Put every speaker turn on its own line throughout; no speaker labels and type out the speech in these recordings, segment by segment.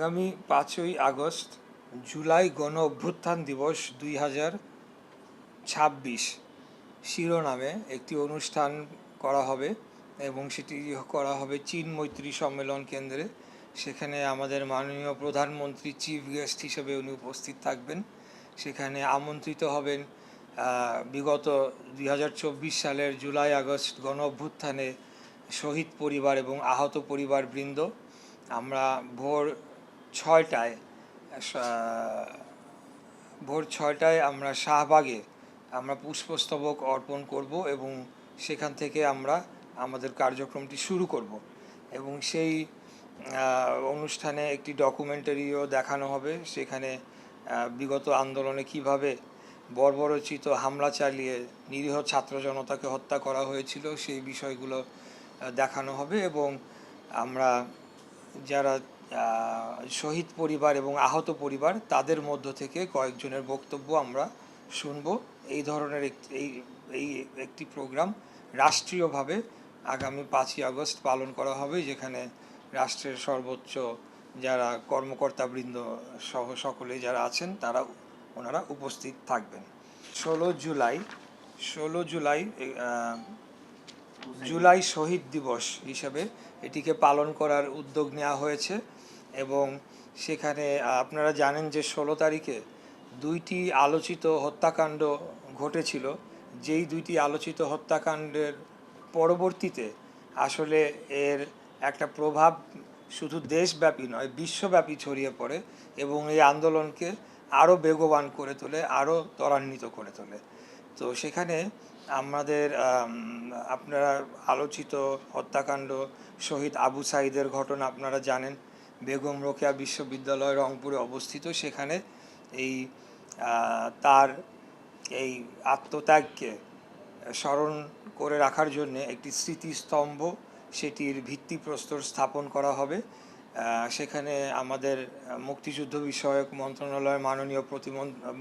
আগামী 5ই আগস্ট জুলাই গণ অভ্যুত্থান দিবস 2026 শিরোনামে একটি অনুষ্ঠান করা হবে এবং সেটি করা হবে চীন মৈত্রী সম্মেলন কেন্দ্রে। সেখানে আমাদের মাননীয় প্রধানমন্ত্রী চিফ গেস্ট হিসেবে উনি উপস্থিত থাকবেন। সেখানে আমন্ত্রিত হবেন বিগত 2024 সালের জুলাই আগস্ট গণ অভ্যুত্থানে শহীদ পরিবার এবং আহত পরিবারবৃন্দ। আমরা ভোর 6টায় আমরা শাহবাগে আমরা পুষ্পস্তবক অর্পণ করব এবং সেখান থেকে আমরা আমাদের কার্যক্রমটি শুরু করব এবং সেই অনুষ্ঠানে একটি ডকুমেন্টারিও দেখানো হবে। সেখানে বিগত আন্দোলনে কিভাবে বর্বরোচিত হামলা চালিয়ে নিরীহ ছাত্র জনতাকে হত্যা করা হয়েছিল সেই বিষয়গুলো দেখানো হবে এবং আমরা যারা শহীদ পরিবার এবং আহত পরিবার তাদের মধ্য থেকে কয়েকজনের বক্তব্য আমরা শুনব। এই ধরনের একটি প্রোগ্রাম রাষ্ট্রীয়ভাবে আগামী 5ই আগস্ট পালন করা হবে, যেখানে রাষ্ট্রের সর্বোচ্চ যারা কর্মকর্তাবৃন্দ সহ সকলে যারা আছেন ওনারা উপস্থিত থাকবেন। 16 জুলাই শহীদ দিবস হিসেবে এটিকে পালন করার উদ্যোগ নেওয়া হয়েছে এবং সেখানে আপনারা জানেন যে 16 তারিখে দুইটি আলোচিত হত্যাকাণ্ড ঘটেছিল। যেই দুইটি আলোচিত হত্যাকাণ্ডের পরবর্তীতে আসলে এর একটা প্রভাব শুধু দেশব্যাপী নয়, বিশ্বব্যাপী ছড়িয়ে পড়ে এবং এই আন্দোলনকে আরও বেগবান করে তোলে, আরও ত্বরান্বিত করে তোলে। তো সেখানে আমাদের আপনারা আলোচিত হত্যাকাণ্ড শহীদ আবু সাঈদের ঘটনা আপনারা জানেন। বেগম রোকেয়া বিশ্ববিদ্যালয় রংপুরে অবস্থিত। সেখানে তার এই আত্মত্যাগকে স্মরণ করে রাখার জন্য একটি স্মৃতিস্তম্ভ, সেটির ভিত্তিপ্রস্তর স্থাপন করা হবে। সেখানে আমাদের মুক্তিযুদ্ধ বিষয়ক মন্ত্রণালয়ের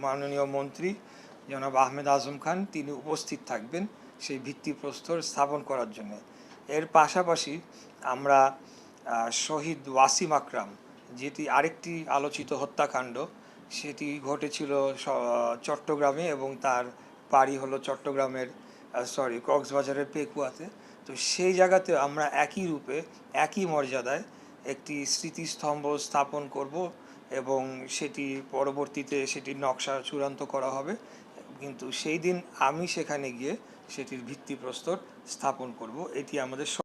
মাননীয় মন্ত্রী জনাব আহমেদ আজম খান তিনি উপস্থিত থাকবেন সেই ভিত্তিপ্রস্তর স্থাপন করার জন্য। এর পাশাপাশি আমরা শহীদ ওয়াসিম আকরাম, যেটি আরেকটি আলোচিত হত্যাকাণ্ড, সেটি ঘটেছিল চট্টগ্রামে এবং তার বাড়ি হলো কক্সবাজারের পেকুয়াতে। তো সেই জায়গাতে আমরা একই রূপে একই মর্যাদায় একটি স্মৃতিস্তম্ভ স্থাপন করব এবং সেটি পরবর্তীতে সেটির নকশা চূড়ান্ত করা হবে, কিন্তু সেই দিন আমি সেখানে গিয়ে সেটির ভিত্তিপ্রস্তর স্থাপন করব। এটি আমাদের